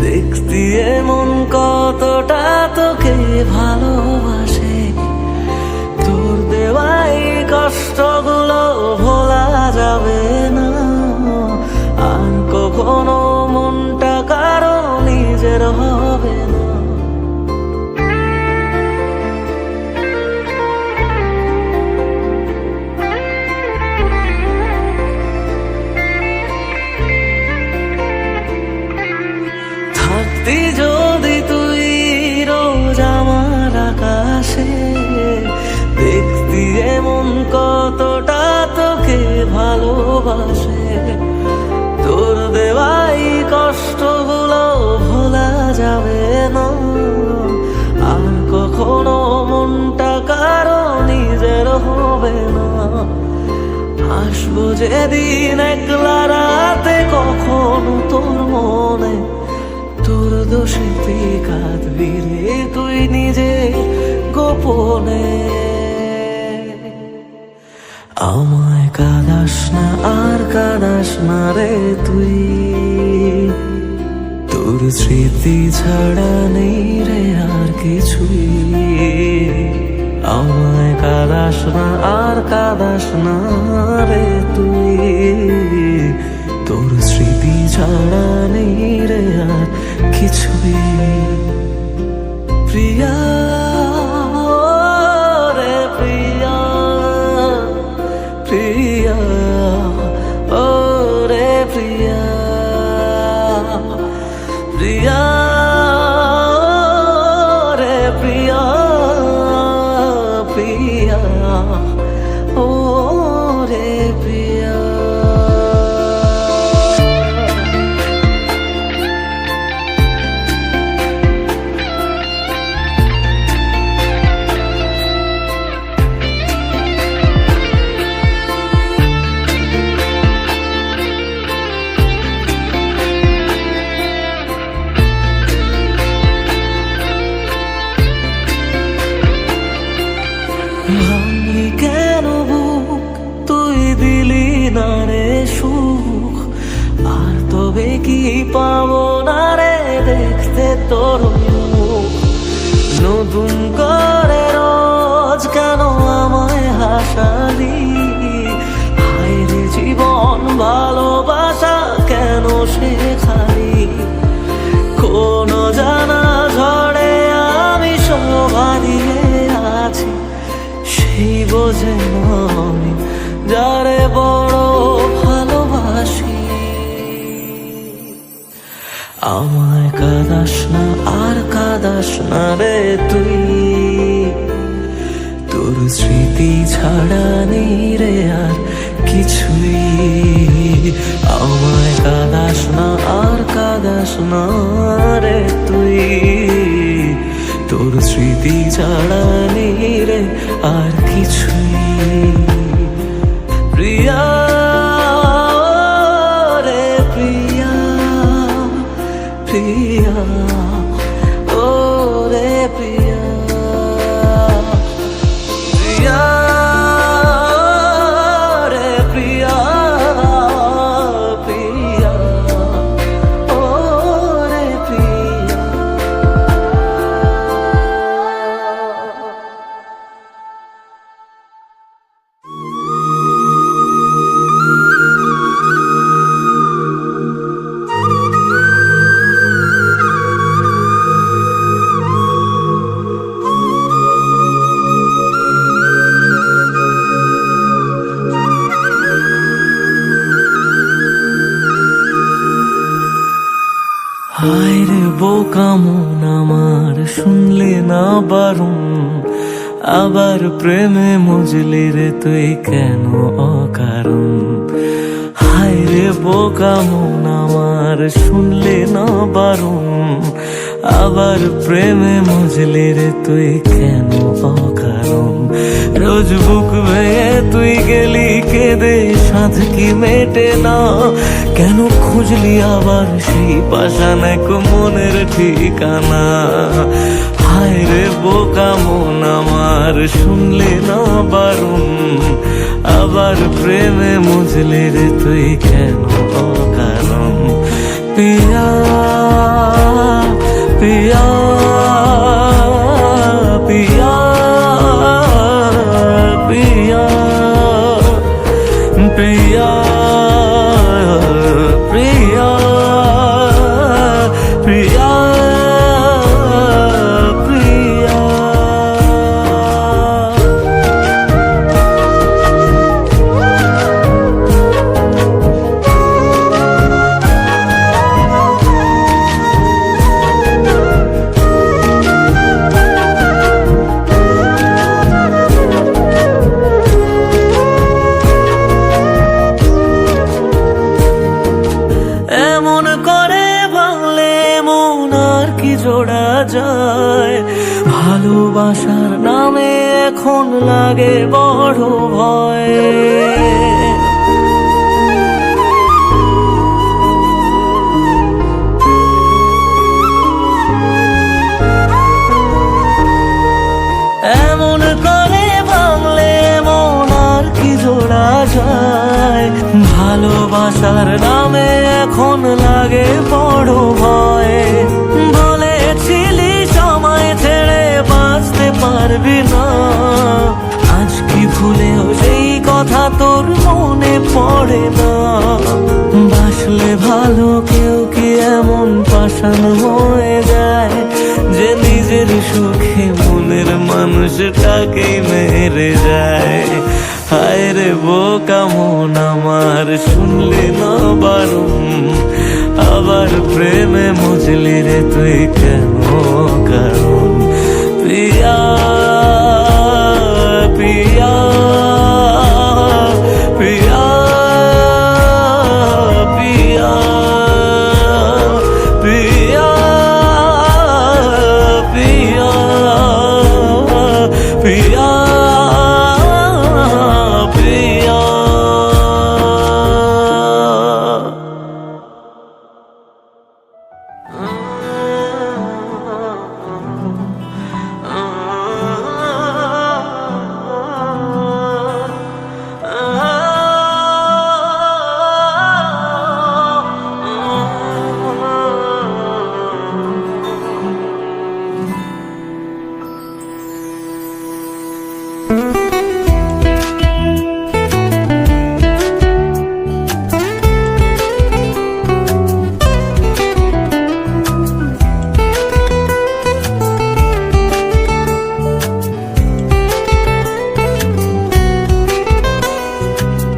দেখতি এমন কতটা তোকে ভালোবাসে, তোর দেওয়াই কষ্টগুলো ভোলা যাবে না আর কখনো, মনটা কারো নিজের হবে না। থাকতি যদি তুই রোজ আমার আকাশে, দেখতি এমন কতটা তোকে ভালোবাসে, তোর দেওয়াই কষ্টগুলো ভোলা যাবে না আর কখনো, মনটা কারো নিজের হবে না। আসবো যেদিন একলা রাতে কখনো তোর মনে, তোর দোষেতে কাঁদবি রে তুই নিজে গোপনে। আমায় কাঁদাস না আর কাঁদাস না রে তুই, তোর স্মৃতি ছাড়া নেই রে আর কিছুই। আমায় কাঁদাস না আর কাঁদাস না রে তুই, তোর স্মৃতি ছাড়া নেই রে আর কিছুই। প্রিয়া রে প্রিয়া, প্রিয়া ও রে প্রিয়া, প্রিয়া রে প্রিয়া, প্রিয়া ও রে প্রিয়া। ভাঙলি কেন বুক, তুই দিলি না রে সুখ, আর তবে কি পাবো না রে দেখতে তোর মুখ। নতুন করে রোজ কেন আমায় হাসালি, হায় রে জীবন ভালোবাসা কেন শেখালি। কোন জানা ঝড়ে আমি সব হারিয়ে আছি, সেই বোঝে আমি যারে বড় ভালোবাসি। আমায় কাঁদাস না আর কাঁদাস না রে তুই, তোর স্মৃতি ছাড়া নেই রে আর কিছুই। আমায় কাঁদাস না আর কাঁদাস না রে তুই, তোর স্মৃতি ছাড়া নেই রে আর কিছুই। প্রিয়া রে প্রিয়া, প্রিয়া ও রে প্রিয়া, প্রিয়া রে প্রিয়া, প্রিয়া ও রে প্রিয়া। হায় রে বোকা মন আমার, শুনলে না বারণ, আবার প্রেমে মজলি রে তুই কেন অকারণ। হায় রে বোকা মন আমার, শুনলে না বারণ, আবার প্রেমে মজলি রে তুই কেন অকারণ। রোজ বুক ভেঙে তুই গেলি কেঁদে, সাধ কি মেটে না, কেন খুঁজলি আবার সেই পাষাণ এক মনের ঠিকানা। হায় রে বোকা মন আমার, শুনলে না বারণ, আবার প্রেমে মজলে রে তুই কেন অকারণ। পিয়া প্রিয়া প্রিয়া। এমন করে ভাঙলে মন আর কি জোড়া যায়, ভালোবাসার নামে এখন লাগে বড় ভয়। এমন করে ভাঙলে মন আর কি জোড়া যায়, ভালোবাসার নামে এখন লাগে বড় ভয়। বলেছিলি সময় ছেড়ে বাঁচতে পারবি না, আজ কি ভুলেও সেই কথা তোর মনে পড়ে না? বাসলে ভালো কেউ কি এমন পাষাণ হয়ে যায়, যে নিজের সুখে মনের মানুষটাকে মেরে যায়? হায় রে বোকা মন আমার, শুনলি না বারণ, আবার প্রেমে মজলি রে তুই কেন কারণ? প্রিয়া প্রিয়া প্রিয়া প্রিয়া প্রিয়া প্রিয়া প্রিয়া প্রিয়া।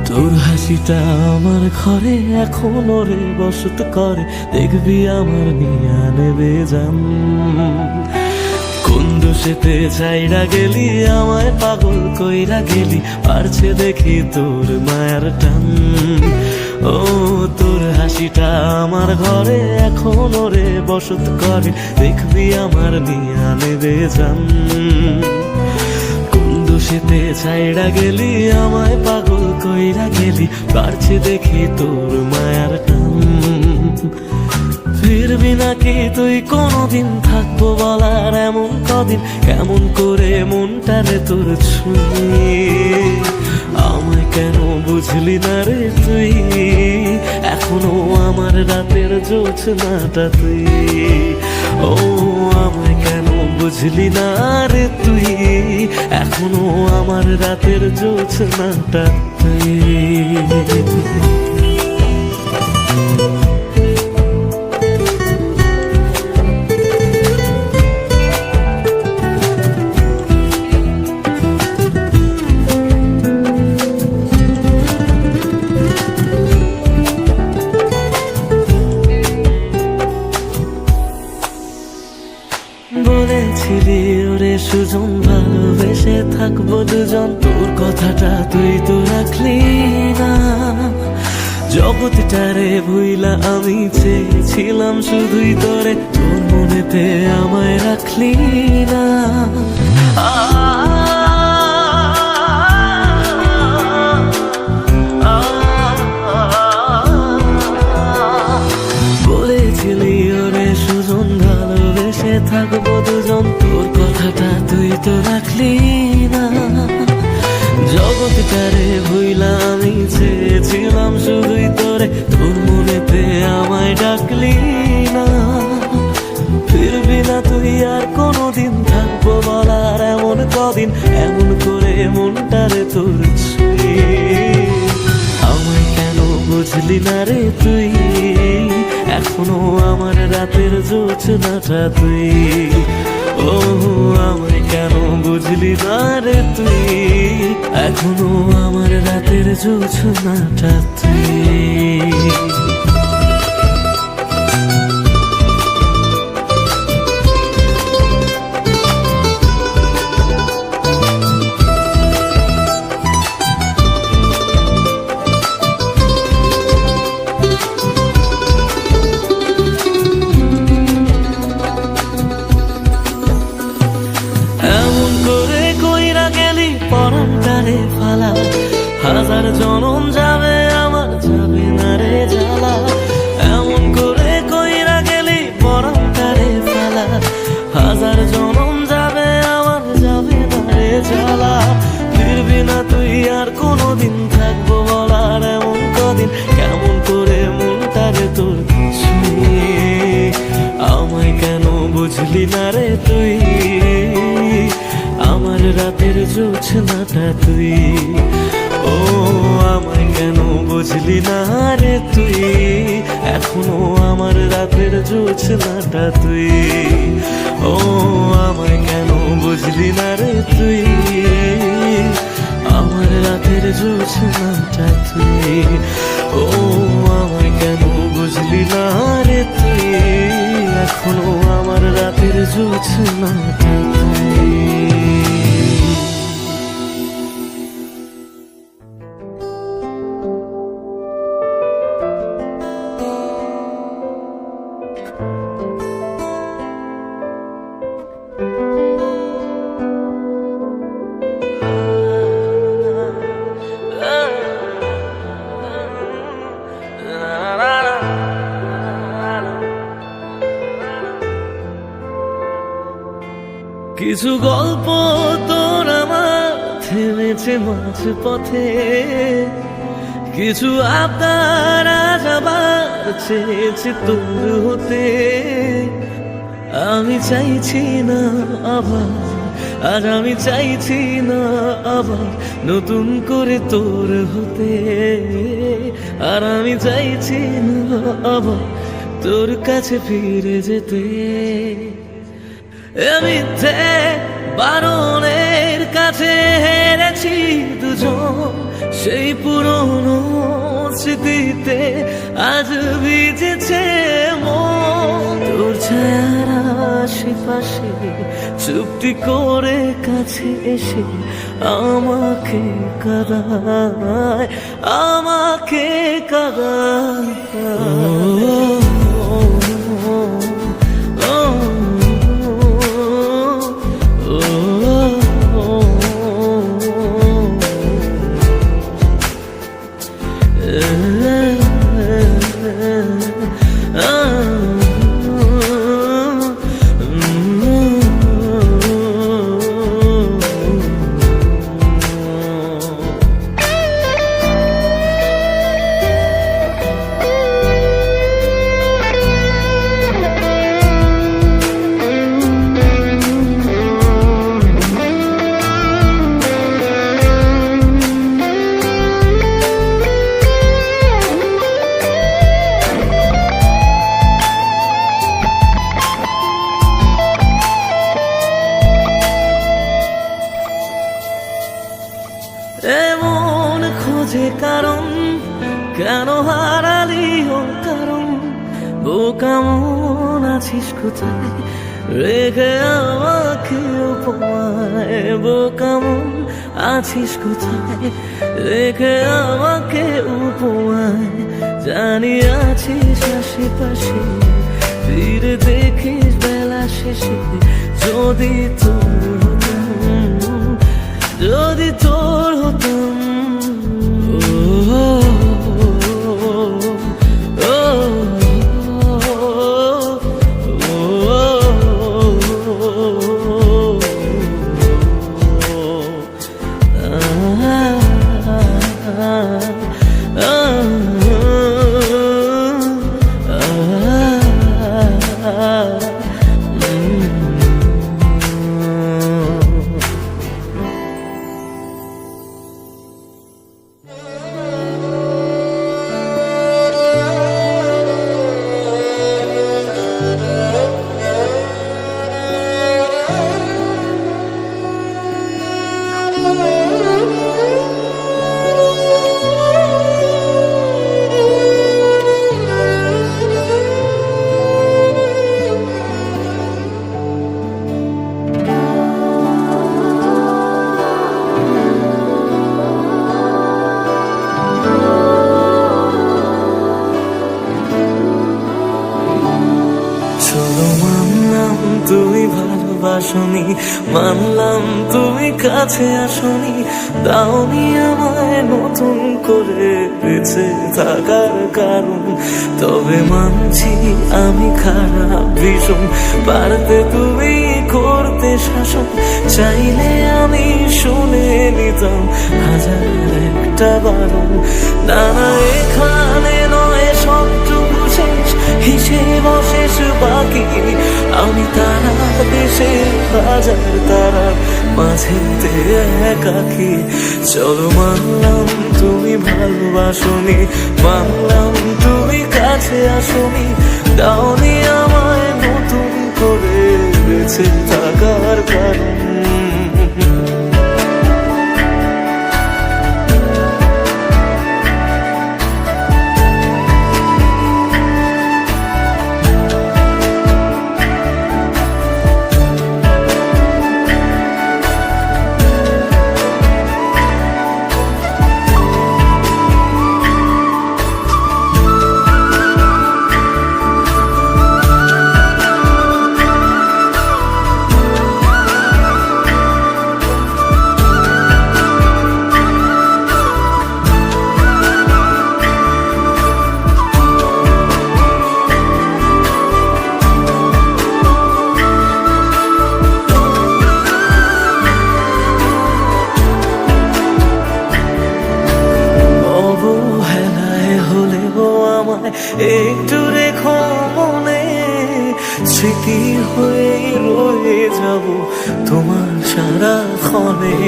তোর হাসিটা আমার ঘরে এখনো রে বসত করে, দেখবি আমার নিয়া নেবে জান। কোন দোষেতে চাইরা গেলি আমায় পাগল কইরা গেলি, পারছে দেখি তোর মায়ার টান। ও তোর হাসিটা আমার ঘরে এখনো রে বসত করে, দেখবি আমার নিয়া নেবে জান। দোষেতে ছাইড়া গেলি আমায় পাগল কইরা গেলি, পারছে দেখি তোর মায়ার টান। ফিরবি নাকি তুই কোনদিন, থাকবো বলার এমন কদিন, কেমন করে মনটারে তোর ছুঁয়ে? আমায় কেন বুঝলি না রে তুই, এখনো আমার রাতের জোছনাটা তুই। ও আমায় কেন বুঝলি না রে তুই, এখনো আমার রাতের জোছনাটা তুই। বলেছিলি ওরে সুজন ভালোবেসে থাকবো দুজন, তোর কথাটা তুই তো রাখলি না। জগৎটারে ভুইলা আমি চেয়েছিলাম শুধুই তোরে, তোর মনেতে আমায় রাখলি না। বলেছিলি ওরে সুজন ভালোবেসে থাকবো দুজন, তোর কথাটা তুই তো রাখলি না। জগৎটারে ভুইলা আমি চেয়েছিলাম শুধুই তোরে, তোর মনেতে আমায় ডাকলি না। ফিরবি না তুই আর কোনদিন, থাকবো বলার এমন কদিন, এমন করে মনটারে তোর ছুঁয়ে। আমায় কেন বুঝলি না রে তুই, এখনো আমার রাতের জোছনাটা তুই। ও আমায় কেন বুঝলি না রে তুই, এখনো আমার রাতের জোছনাটা তুই। পরান্তারে ফালা, হাজার জনম যাবে আমার যাবে না রে জ্বালা। এমন করে কইরা গেলি পরান্তারে ফালা, হাজার জনম যাবে আমার যাবে না রে জ্বালা। ফিরবি না তুই আর কোনোদিন, থাকবো বলার এমন কদিন, কেমন করে মনটারে তোর ছুঁয়ে। আমায় কেন বুঝলি না রে তুই, আমার রাতের জোছনাটা তুই। ও আমায় কেন বুঝলি না রে তুই, এখনো আমার রাতের জোছনাটা তুই। ও আমায় কেন বুঝলি না রে তুই, আমার রাতের জোছনাটা তুই। ও আমায় কেন বুঝলি না রে তুই, এখনো আমার রাতের জোছনাটা তুই। কিছু গল্প তোর আমার থেমেছে মাঝ পথে, কিছু আবদার আজ আবার চেয়েছে তোর হতে। আমি চাইছি না আবার, আজ আমি চাইছি না আবার নতুন করে তোর হতে। আর আমি চাইছি না আবার তোর কাছে ফিরে যেতে। মিথ্যে বারণের কাছে হেরেছি দুজন, সেই পুরনো স্মৃতিতে আজ ভিজেছে মন। তোর ছায়ার আশেপাশে চুপটি করে কাছে এসে আমাকে কাঁদায়, আমাকে কাঁদায়। এমন খোঁজে কারণ, কেন হারালি ও কারণ। বোকা মন আছিস কোথায়, রেখে আমাকে উপমায়। বোকা মন আছিস কোথায়, রেখে আমাকে উপমায়। জানি আছিস আশেপাশে, ফিরে দেখিস বেলা শেষে। যদি তোর হতাম, যদি তোর হতাম। চলো মানলাম তুমি ভালোবাসনি, মানলাম তুমি কাছে আসনি, দাওনি আমায় নতুন করে বেঁচে থাকার কারণ। তবে মানছি আমি খারাপ ভীষণ, পারতে তুমি করতে শাসন, চাইলে আমি শুনে নিতাম হাজার একটা বারণ। না না এখানে নয় সবটুকু শেষ, হিসেব শেষ বাকি, আমি তারা দেশে হাজার তারার মাঝেতে একাকি। চলো মানলাম তুমি ভালোবাসনি, মানলাম তুমি কাছে আসনি, দাওনি আমায় নতুন করে বেঁচে থাকার কারণ। একটু রেখো মনে, স্মৃতি হয়ে রয়ে যাব তোমার সারাক্ষণে।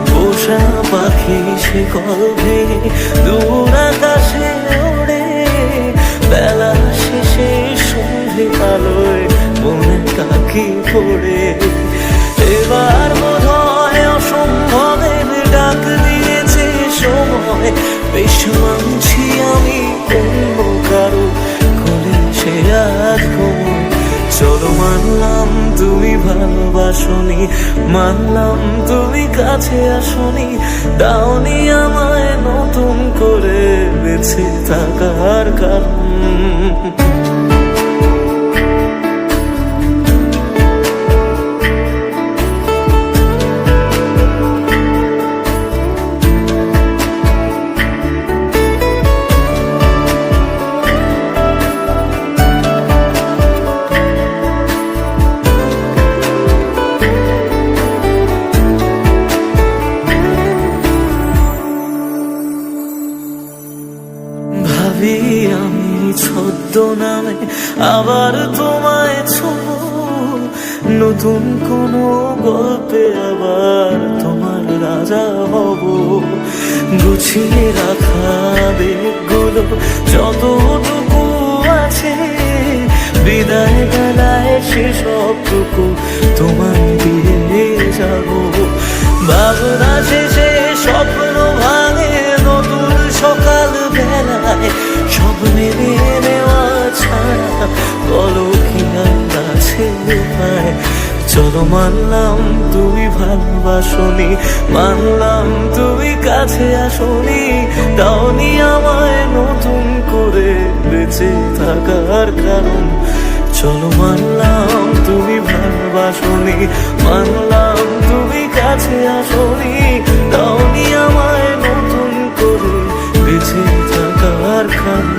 পোষা পাখি সে কলভে দূর আকাশে ওড়ে, বেলা শেষে সন্ধে আলোয় মনে কাকি পড়ে। এবার বোধহয় অসম্ভবের ডাক দিয়েছে সময়, বেশ মানছি আমি অন্য কারো কোলে সে আজ ঘুমোয়। চলো মানলাম তুমি ভালোবাসনি, মানলাম তুমি কাছে আসনি, দাওনি আমায় নতুন করে বেঁচে থাকার কারণ। ভাবি আমি ছদ্মনামে আবার তোমায় ছোঁবো, নতুন কোনো গল্পে আবার তোমার রাজা হব। গুছিয়ে রাখা বেগগুলো যতটুকু আছে, বিদায় বেলায় সেসবটুকু তোমায় দিয়ে যাব। ভাবনা শেষে স্বপ্ন ভাঙে নতুন সকাল বেলায়, সব মেনে নেওয়া ছাড়া বলো কি আছে উপায়। চলো মানলাম তুমি ভালোবাসনি, মানলাম তুমি কাছে আসনি, দাওনি আমায় নতুন করে বেঁচে থাকার কারণ। চলো মানলাম তুমি ভালোবাসনি, মানলাম তুমি কাছে আসনি, দাওনি আমায় নতুন করে বেঁচে থাকার কারণ।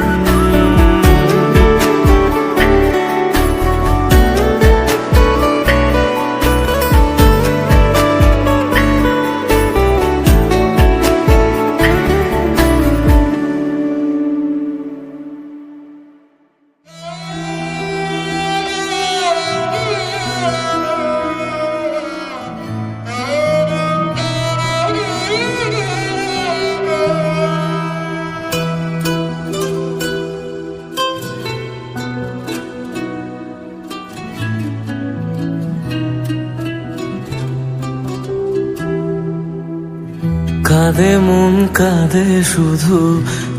কাঁদে মন কাঁদে শুধু,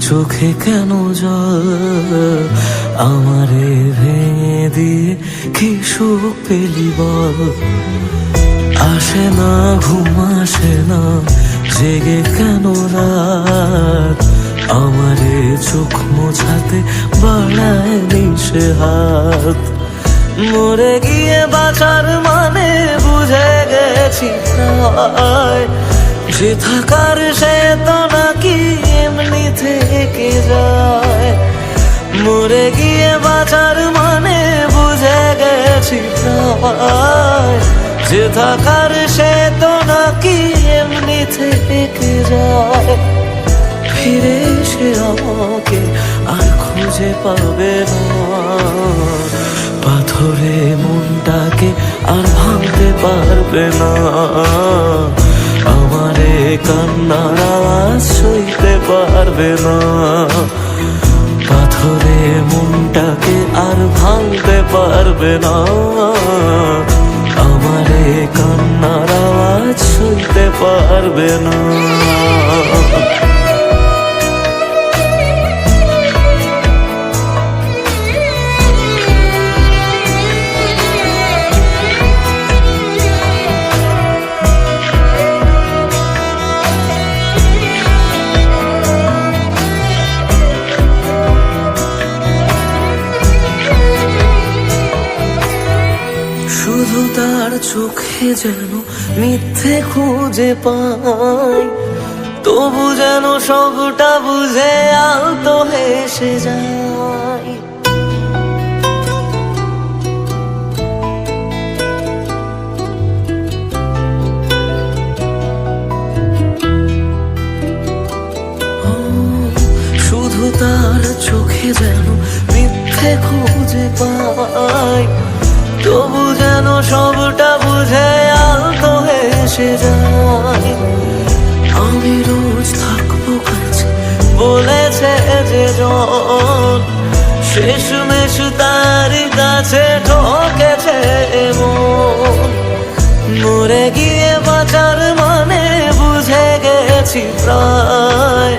চোখে কেন জল? আমারে ভেঙে দিয়ে কি সুখ পেলি বল? আসে না ঘুম আসে না, জেগে কেন রাত? আমারে চোখ মোছাতে বাড়ায় নিশে হাত। মরে গিয়ে বাঁচার মানে বুঝে গেছি প্রায়, যে থাকার সে তো নাকি এমনি থেকে যায়। মরে গিয়ে বাঁচার মানে বুঝে গেছি প্রায়, যে থাকার সে তো নাকি এমনি থেকে যায়। ফিরে এসে আমাকে আর খুঁজে পাবে না, পাথরে মনটাকে আর ভাঙতে পারবে না। আমারে কান্নার আওয়াজ সইতে পারবে না, পাথরে মনটাকে আর ভাঙতে পারবে না। আমারে কান্নার আওয়াজ সইতে পারবে না। শুধু তার চোখে যেন মিথ্যে খুঁজে পাই, তবু যেন সবটা বুঝে আলতো হেসে যায়। শুধু তার চোখে যেন মিথ্যে খুঁজে পাই, তবু যেন সবটা বুঝে আলতো হেসে যায়। আমি রোজ থাকবো কাছে বলেছে যে জন, শেষমেশ তার কাছে ঠকেছে মন। মরে গিয়ে বাঁচার মানে বুঝে গেছি প্রায়,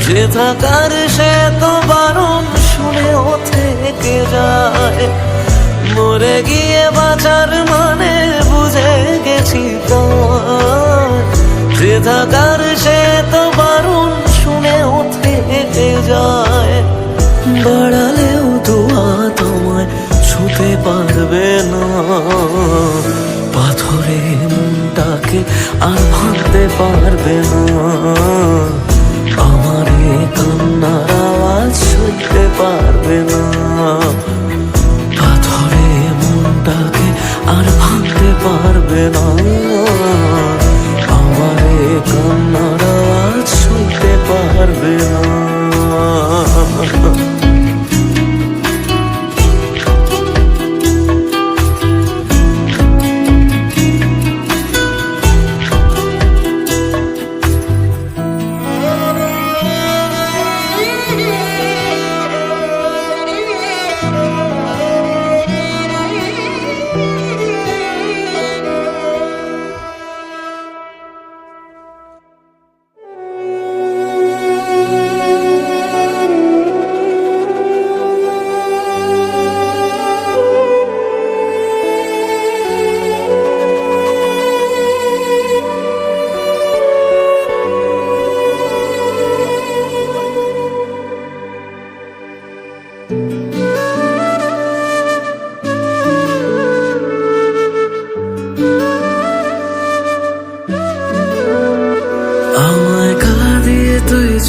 যে থাকার সে তো বারণ শুনেও থেকে যায়। মরে গিয়ে বাঁচার মানে বুঝে গেছি প্রায়, যে থাকার সে তো বারণ শুনেও থেকে যায়। বাড়ালেও দোয়া তোমায় ছুতে পারবে না, পাথরে মনটাকে আর ভাঙতে পারবে না। আমারে কান্নার আওয়াজ সইতে পারবে না, পাথরে মনটাকে আর ভাঙতে পারবে না। আমারে কান্নার আওয়াজ সইতে পারবে না।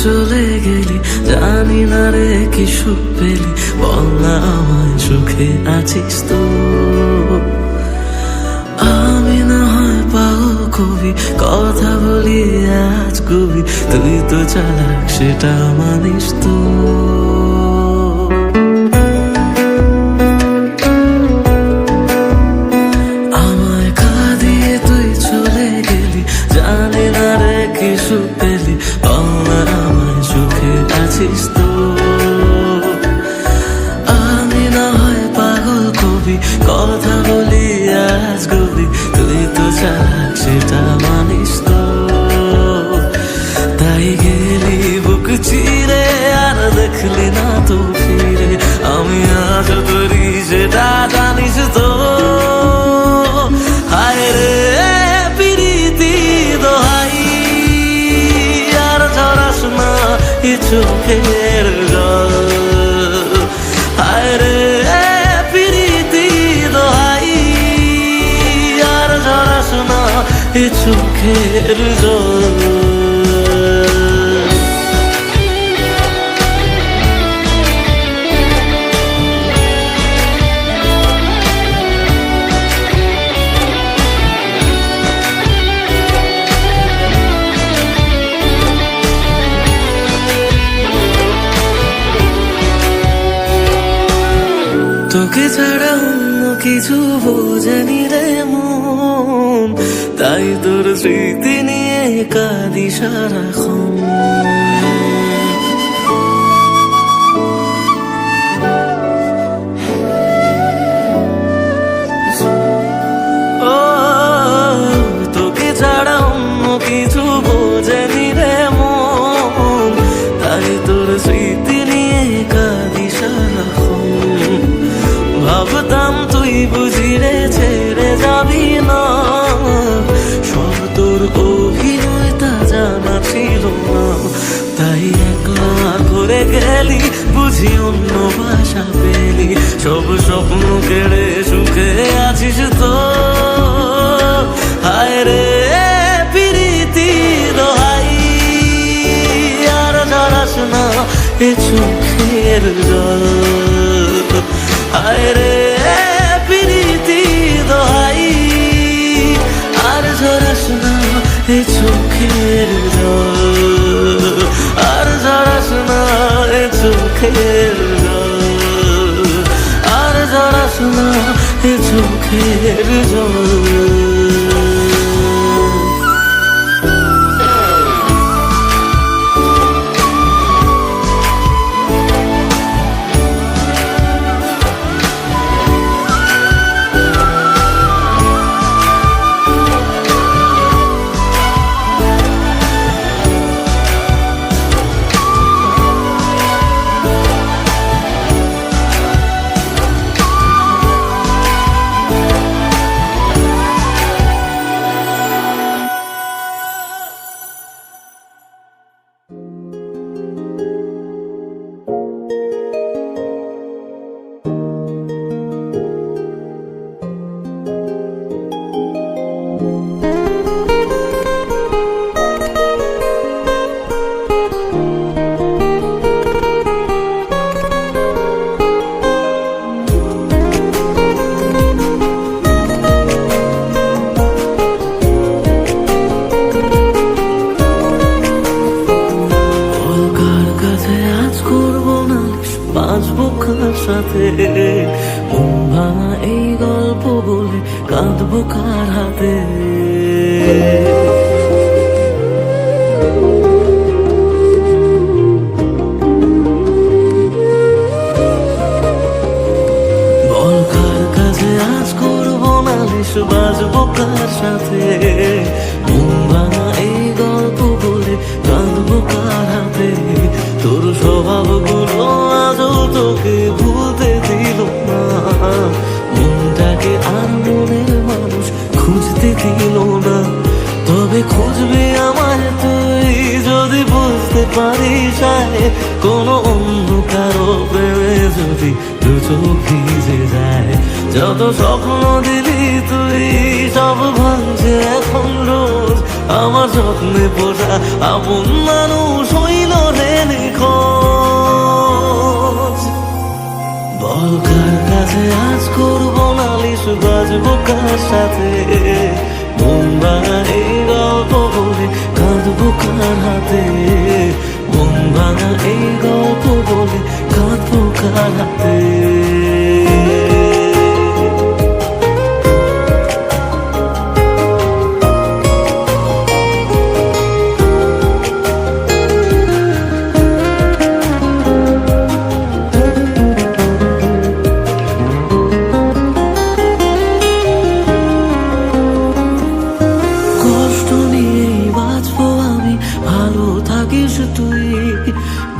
চলে গেলি জানি না রে কি সুখ পেলি, বল না আমায় সুখে আছিস তো। আমি না হয় পাগল কবি, কথা বলি আজ কবি, তুই তো চালাক সেটা মানিস তো। আমায় কাঁদিয়ে তুই চলে গেলি জানি না রে কি সুখ পেলি, সুখে আছিস তো। আমি না হয় পাগল কবি, কথা বলি আজ কবি, তুই তো চালাক সেটা মানিস তো। তাই গেলি বুক চিরে আর দেখলি না তো ফিরে, আমি আজ করি সেটা জানিস তো। হায় রে প্রীতি দোহাই, আর ছড়াস না চোখের জল। হায় রে প্রীতি এ চোখের জল। তোকে ছাড়া অন্য কিছু বোঝেনি রে মন, তাই তোর স্মৃতি নিয়ে কাঁদি সারাক্ষণ। ও তোকে ছাড়া অন্য কিছু বোঝেনি রে মন, তাই তোর স্মৃতি নিয়ে কাঁদি সারাক্ষণ। ভাবতাম তুই বুঝি রে ছেড়ে যাবি না, সব তোর অভিনয় তা জানা ছিল না, তাই একলা করে গেলি বুঝি অন্য ভাষা পেলি। সব স্বপ্ন কেড়ে সুখে আছিস তো, হায় রে প্রীতি দোহাই, আর জড়াস না এ চোখের জল। হায় রে প্রীতি দোহাই, আর ঝরাস না এ চোখের জল, আর ঝরাস না এ চোখের জল, আর ঝরাস না এ চোখের জল। বাঁচবো কার সাথে, মন ভাঙা এই গল্প বলে কাঁদবো কার হাতে। বল কার কাছে আজ করবো নালিশ, বাঁচবো কার সাথে, মন ভাঙা এই গল্প বলে কাঁদবো কার হাতে। তোর স্বভাবগুলো আজও তোকে ভুলতে দিল না, মনটাকে আর মনের মানুষ খুঁজতে দিল না। তবে খুঁজবি আমায় তুই যদি বুঝতে পারিস, কোনো অন্য কারো প্রেমে যদি দু চোখ ভিজে যায়। যত স্বপ্ন দিলি তুই সব ভাঙছে এখন রোজ, আমার যত্নে পোষা আপন মানুষ হইল রে নিখোঁজ। বল কার কাছে আজ করবো নালিশ, বাজবো কার সাথে, মন ভাঙা এই গল্প বলে কাঁদবো কার হাতে, মন ভাঙা এই গল্প বলে কাঁদবো কার হাতে।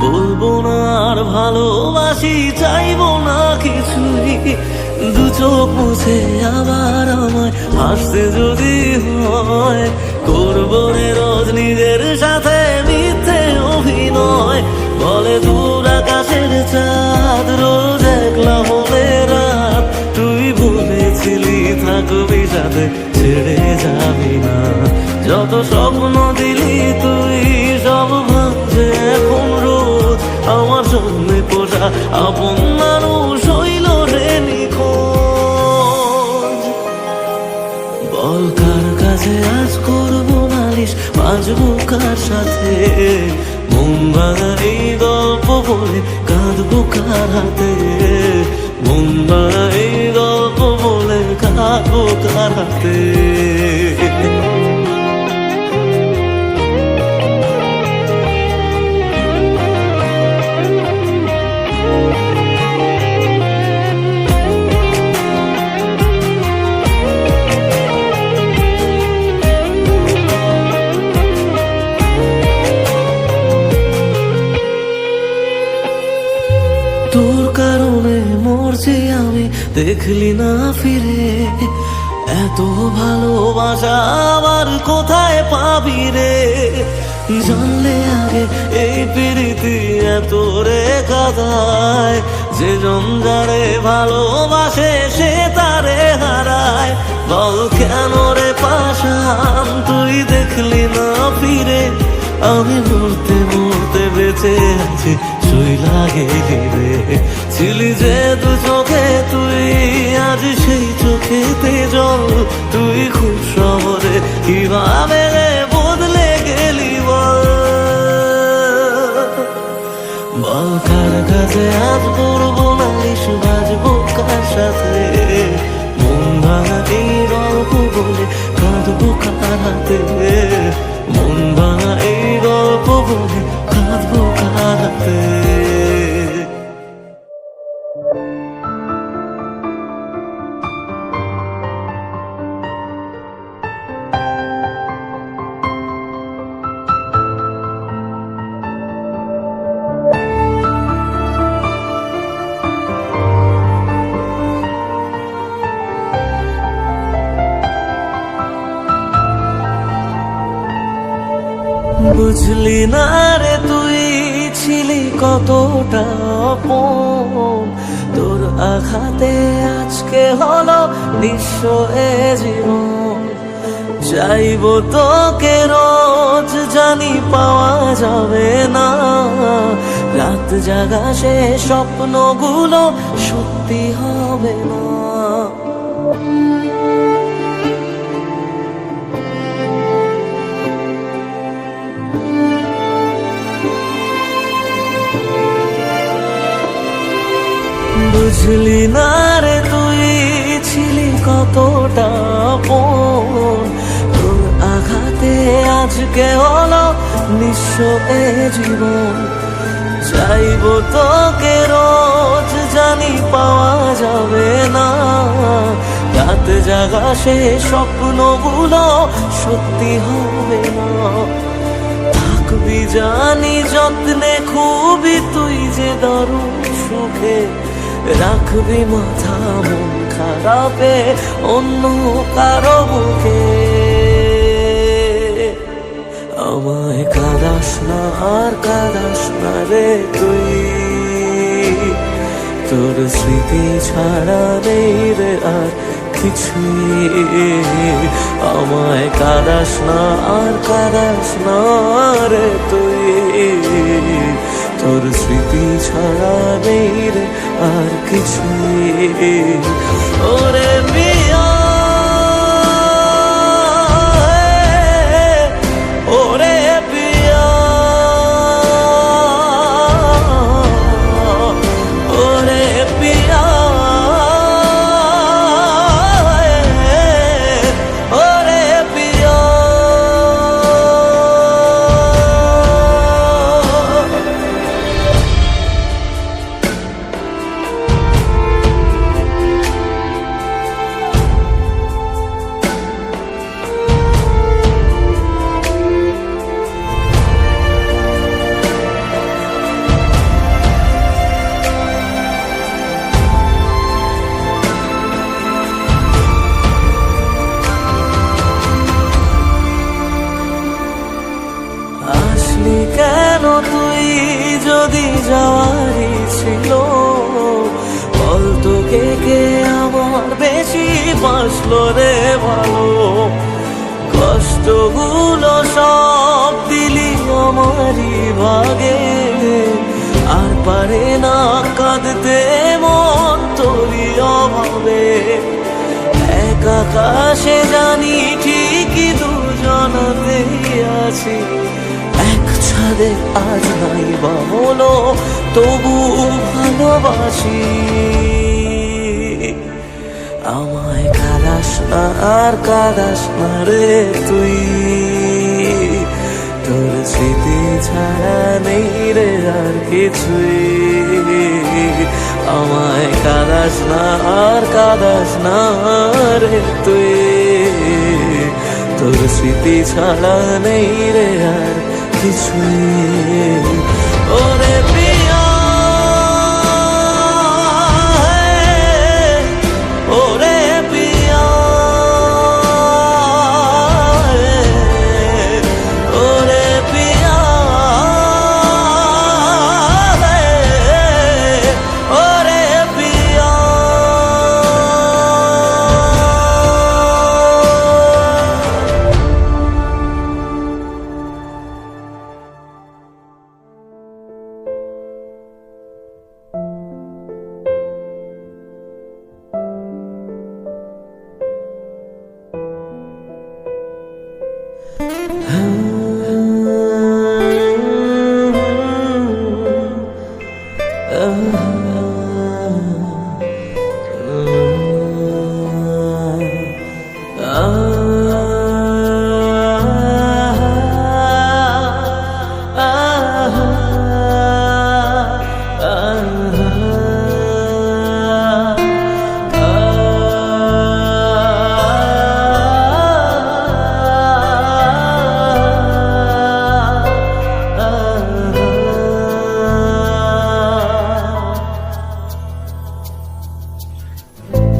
বলবো না আর ভালোবাসি, চাইবো না কিছুই, দু চোখ মুছে আবার আমায় হাসতে যদি হয়। করবো রে রোজ নিজের সাথে মিথ্যে অভিনয়, বলে দূর আকাশের চাঁদ রোজ একলা হলে রাত। তুই বলেছিলি থাকবি সাথে, ছেড়ে যাবি না। যত স্বপ্ন দিলি তুই সব ভাঙছে এখন রোজ আমার জন্মে পোষা আপন মানুষ হইল রে নিখোঁজ। বল কার কাছে আজ করবো নালিশ, বাঁচবো কার সাথে, মন ভাঙা এই গল্প বলে কাঁদবো কার হাতে, মন ভাঙা এই গল্প বলে কাঁদবো কার হাতে। তোর কারণে মরছি আমি, দেখলি না ফিরে, এত ভালোবাসা আবার কোথায় পাবি রে। জানলে আগে এই প্রীতি এত রে কাদায়, যে জন যারে ভালোবাসে সে তারে হারায়। বল কেন রে পাশান তুই দেখলি না ফিরে, আমি মরতে মরতে বেঁচে আছি তুই লাগেলি রে। ছিলি যে দু চোখে তুই আজ সেই চোখেতে জল, তুই খুব শহরে কিভাবে বদলে গেলি বল। বল কার কাছে আজ করবো নালিশ, বাজবো কার সাথে, মন ভাঙা এই গল্প বলে কাঁদবো কার হাতে, মন ভাঙা এই গল্প বলে কাঁদবো কার হাতে। বুঝলি না রে তুই ছিলি কতটা আপন, তোর আঘাতে আজকে হলো নিঃস্ব এ জীবন। চাইবো তোকে রোজ জানি পাওয়া যাবে না, রাত জাগা সে স্বপ্নগুলো সত্যি হবে না। বুঝলি না রে তুই ছিলি কতটা আপন, তোর আঘাতে আজকে হলো নিঃস্ব এ জীবন। চাইবো তোকে রোজ জানি পাওয়া যাবে না, রাত জাগা সে স্বপ্নগুলো সত্যি হবে না। থাকবি জানি যত্নে খুবই তুই যে দারুণ সুখে, রাখবি মাথা মন খারাপে অন্য কারো বুকে। আমায় কাঁদাস না আর কাঁদাস না রে তুই, তোর স্মৃতি ছাড়া নেই রে আর কিছুই। আমায় কাঁদাস না আর কাঁদাস না রে তুই, তোর স্মৃতি ছাড়া নেই রে আর কিছুই। ওরে মিয়া ওরে পিয়া, ওরে পিয়া, ওরে পিয়া। কেন তুই যদি যাওয়ারই ছিল, বল তোকে কে আমার বেশি বাসলো রে ভালো। কষ্ট কষ্টগুলো সব দিলি আমারই ভাগে, আর পারে না কাঁদতে মন তোরই অভাবে। এক আকাশে জানি ঠিকই দুজনাতে আছি, এক ছাদে আজ নাই বা হলো তবু ভালোবাসি। আমায় কাঁদাস না আর কাঁদাস না রে তুই, তোর স্মৃতি ছাড়া নেই রে আর কিছুই। আমায় কাঁদাস না আর কাঁদাস না রে তুই, তোর স্মৃতি ছাড়া নেই রে আর কিছুই। ওরে প্রিয়া ওরে প্রিয়া ওরে প্রিয়া ওরে প্রিয়া।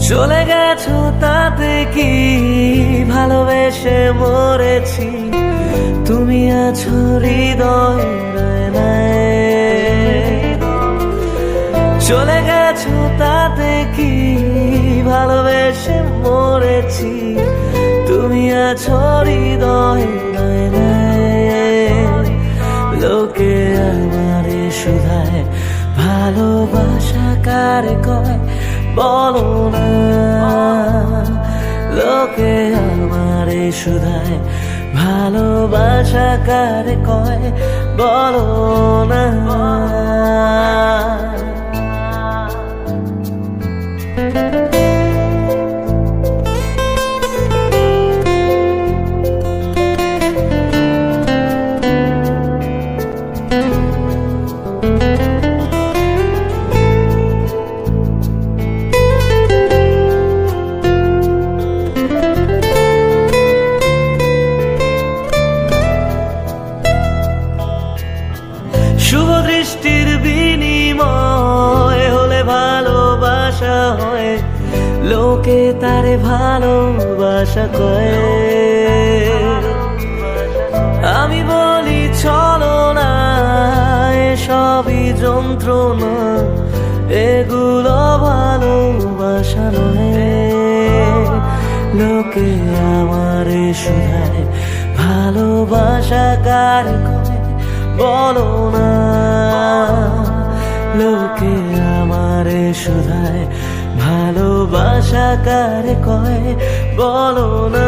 চলে গেছো তাতে কি ভালোবেসে মরেছি, তুমি আছো হৃদয়ে। চলে গেছো তাতে কি ভালোবেসে মরেছি, তুমি আছো হৃদয়ে। লোকে আমারে শুধায় ভালোবাসা কারে কয় বলো না, লোকে আমারে শুধায় ভালোবাসা কারে কয় বলো না। শুভ দৃষ্টির বিনিময় হলে ভালোবাসা হয়, লোকে তারে ভালোবাসা কয়। আমি বলি চলো না এসবই যন্ত্রণা, এগুলো ভালোবাসা নয়। লোকে আমারে শুধায় ভালোবাসা কারে কয় বলো না, লোকে আমারে শুধায় ভালোবাসা কারে কয় বলো না।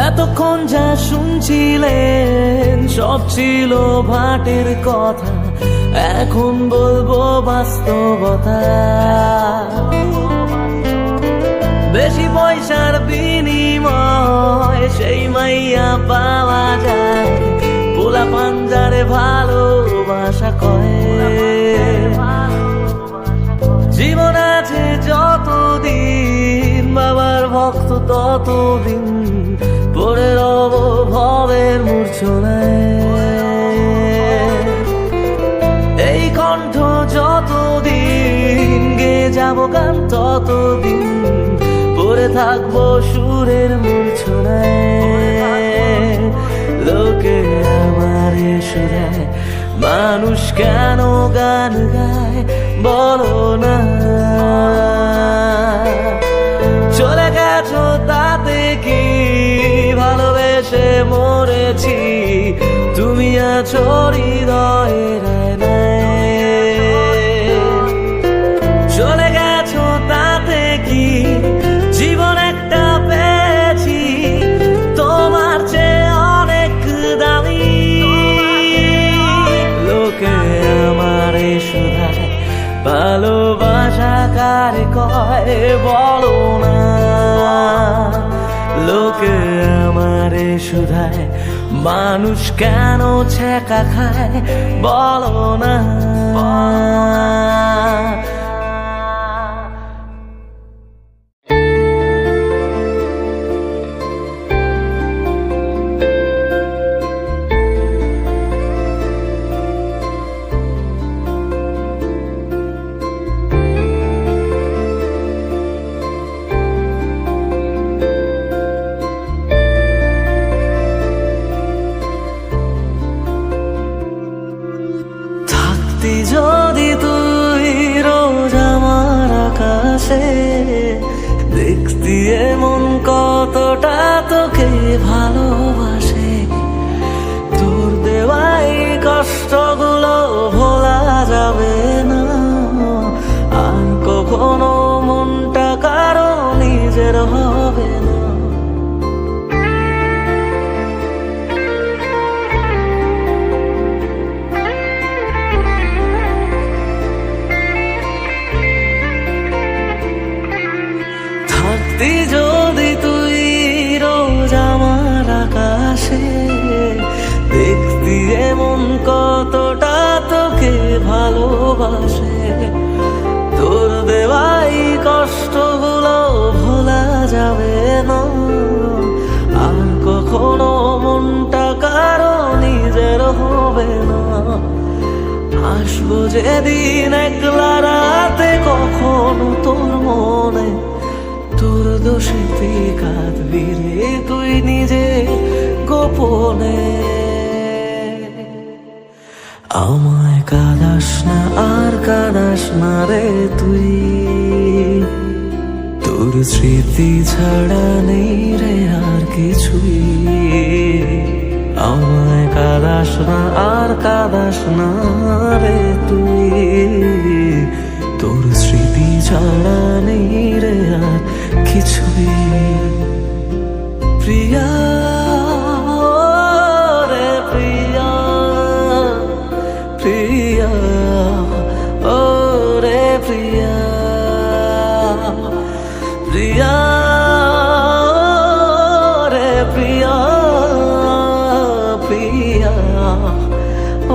এতক্ষণ যা শুনছিলেন সব ছিল ভাটের কথা, এখন বলবো বাস্তবতা। বেশি পয়সার বিনিময় সেই মাইয়া পাওয়া যায়, পোলা পাঞ্জারে ভালোবাসা কয়। জীবন আছে যতদিন বাবার ভক্ত ততদিন, পরে রব ভবের মূর্ছনায়। এই কণ্ঠ যতদিন গেয়ে যাবো গান, ততদিন পড়ে থাকবো সুরের মূর্ছনায়। লোকে আমারে শুধায়, মানুষ কেন গান গায় বলো না। চলে গেছো তাতে কি, ভালোবেসে মরেছি, তুমি আছো হৃদয়ের আয়নায়। চলে গেছো তাতে কি, জীবন একটা পেয়েছি তোমার চেয়ে অনেক দামি। লোকে আমারে শুধায়, ভালোবাসা কারে কয় বলো না। লোকে আমারে শুধায়, মানুষ কেন ছ্যাঁকা খায় বলো না। যদি তুই রোজ আমার আকাশে দেখতি এমন কতটা তোকে ভালোবাসে, তোর দেওয়াই কষ্টগুলো ভোলা যাবে না। আর কখনো মনটা কারো নিজের হবে না। যদি তুই রোজ আমার আকাশে দেখতি এমন কতটা তোকে ভালোবাসে, তোর দেওয়াই কষ্টগুলো ভোলা যাবে না। আর কখনো মনটা কারো নিজের হবে না। আসবো যেদিন একলা রাতে, কখনো তোর মনে তোর দোষেতে কাঁদবি রে তুই নিজে গোপনে। আমায় কাঁদাস না আর কাঁদাস না রে তুই, তোর স্মৃতি ছাড়া নেই রে আর কিছুই। আমায় কাঁদাস না আর কাঁদাস না রে তুই, তোর স্মৃতি ছাড়া নেই রে আর কিছুই। প্রিয়া রে প্রিয়া, প্রিয়া ও রে প্রিয়া, প্রিয়া রে প্রিয়া, প্রিয়া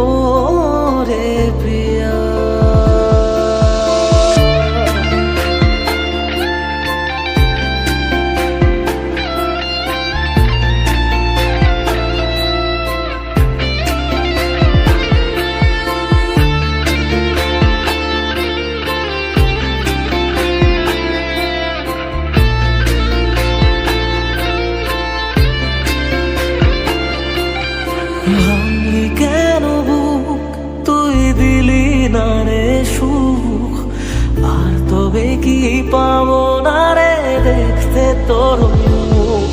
ও রে প্রিয়া। ভাঙলি কেন বুক, তুই দিলি না রে সুখ, আর তবে কি পাবো না রে দেখতে তোর মুখ।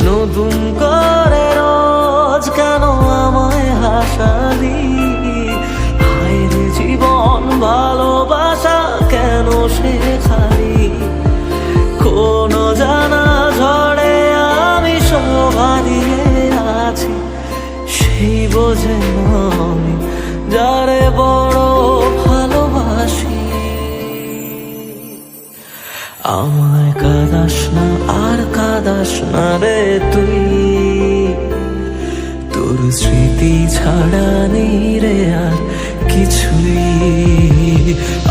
নতুন করে রোজ কেন আমায় হাসালি, হায় রে জীবন ভালোবাসা কেন শেখালি। কোনো জানা ঝড়ে আমি সব হারিয়ে আছি, সেই বোঝে আমি যারে বড় ভালোবাসি। আমায় কাঁদাস না আর কাঁদাস না রে তুই, তোর স্মৃতি ছাড়া নেই রে আর কিছুই।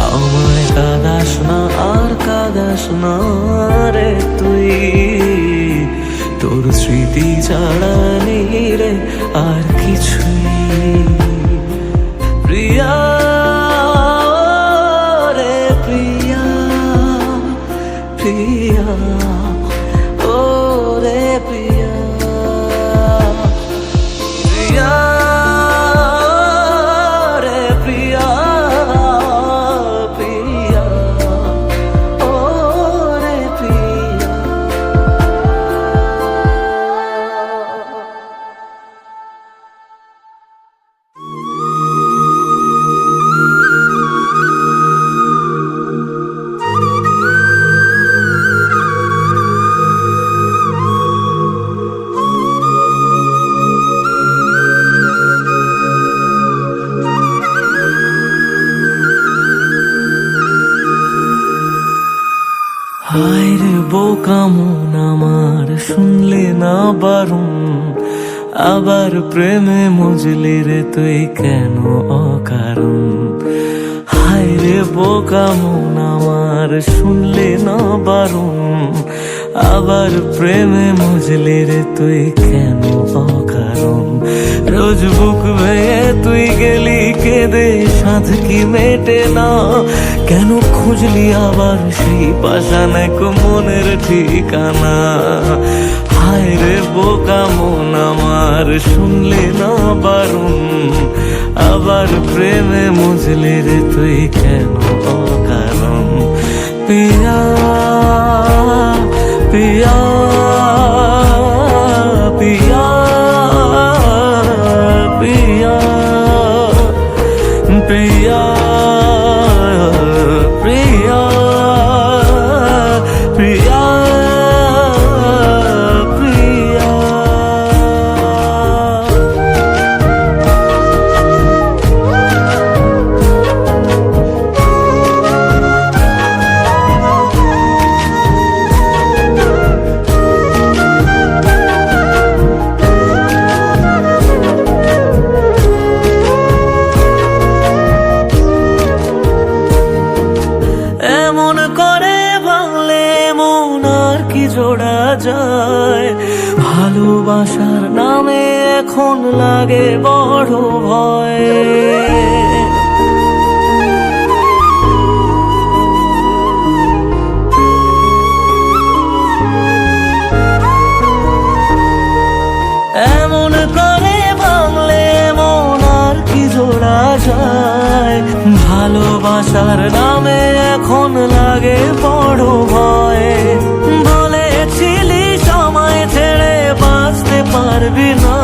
আমায় কাঁদাস না আর কাঁদাস না রে তুই, তোর স্মৃতি ছাড়া নেই রে আর কিছুই। প্রিয়া রে প্রিয়া, প্রিয়া ও রে প্রিয়া, প্রিয়া রে প্রিয়া, প্রিয়া ও রে প্রিয়া। হায় রে বোকা মন আমার, শুনলে না বারণ, আবার প্রেমে মজলি রে তুই কেন অকারণ। হায় রে বোকা মন আমার, শুনলে না বারণ, আবার প্রেমে মজলি রে তুই কেন অকারণ। রোজ বুক ভেঙে তুই গেলি কেঁদে, সাধ কি মেটে না, কেন খুঁজলি আবার সেই পাষাণ মনের ঠিকানা। হায় রে বোকা মন আমার, শুনলে না বারণ, আবার প্রেমে মজলি রে তুই কেন অকারণ। পিয়া পিয়া পিয়া পিয়া পিয়া প্রিয়া প্রিয়া প্রিয়া। এমন করে ভাঙলে মন আর কি জোড়া যায়, ভালোবাসার নামে এখন লাগে বড় ভয়। এমন করে ভাঙলে মন আর কি জোড়া যায়, ভালোবাসার নামে এখন লাগে বড় ভয়। বলেছিলি সময় ছেড়ে বাঁচতে পারবি না,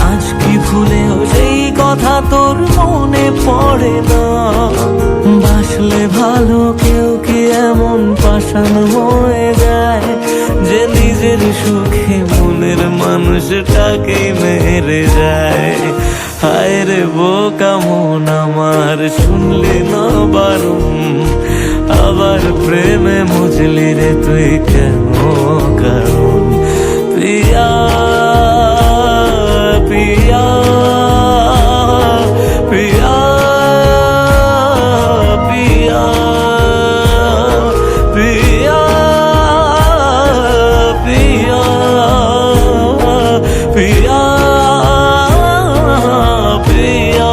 আজ কি ভুলেও সেই কথা তোর মনে পড়ে না। বাসলে ভালো কেউ কি এমন পাষাণ হয়ে যায়, যে নিজের সুখে মনের মানুষটাকে মেরে যায়। হায় রে বোকা মন আমার, শুনলি না বারণ, আবার প্রেমে মজলি রে তুই কেন কারণ। প্রিয়া প্রিয়া প্রিয়া প্রিয়া প্রিয়া প্রিয়া প্রিয়া প্রিয়া।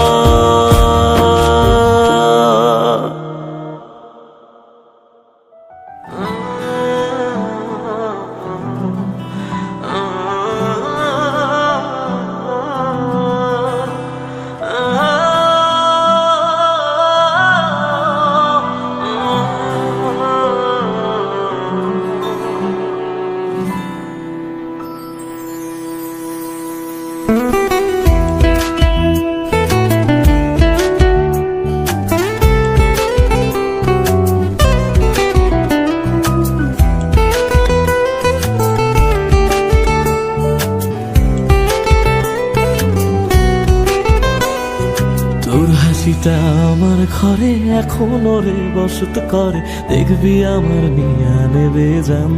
তোর হাসিটা আমার ঘরে এখনো রে বসত করে, দেখবি আমার নিয়া নেবে জান।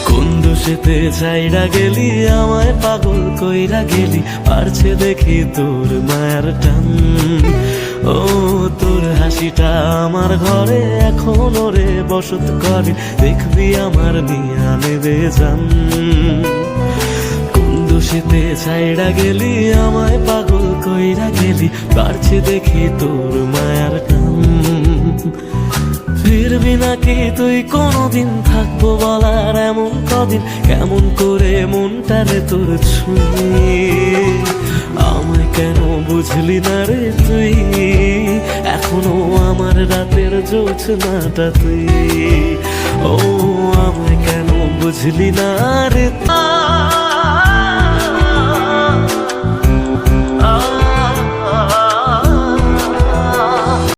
কোন দোষেতে চাইরা গেলি আমায় পাগল কইরা গেলি, পারছে দেখি তোর মায়ার টান। ও তোর হাসিটা আমার ঘরে এখনো রে বসত করে, দেখবি আমার নিয়া নেবে জান। কোন দোষেতে ছাইড়া গেলি আমায় পাগল কইরা গেলি, বাড়ছে দেখি তোর মায়ার টান। ফিরবি নাকি তুই কোনদিন, থাকবো বলার এমন কদিন, কেমন করে মনটারে তোর ছুঁয়ে। আমায় কেন বুঝলি না রে তুই, এখনো আমার রাতের জোছনাটা তুই। ও আমায় কেন বুঝলি না রে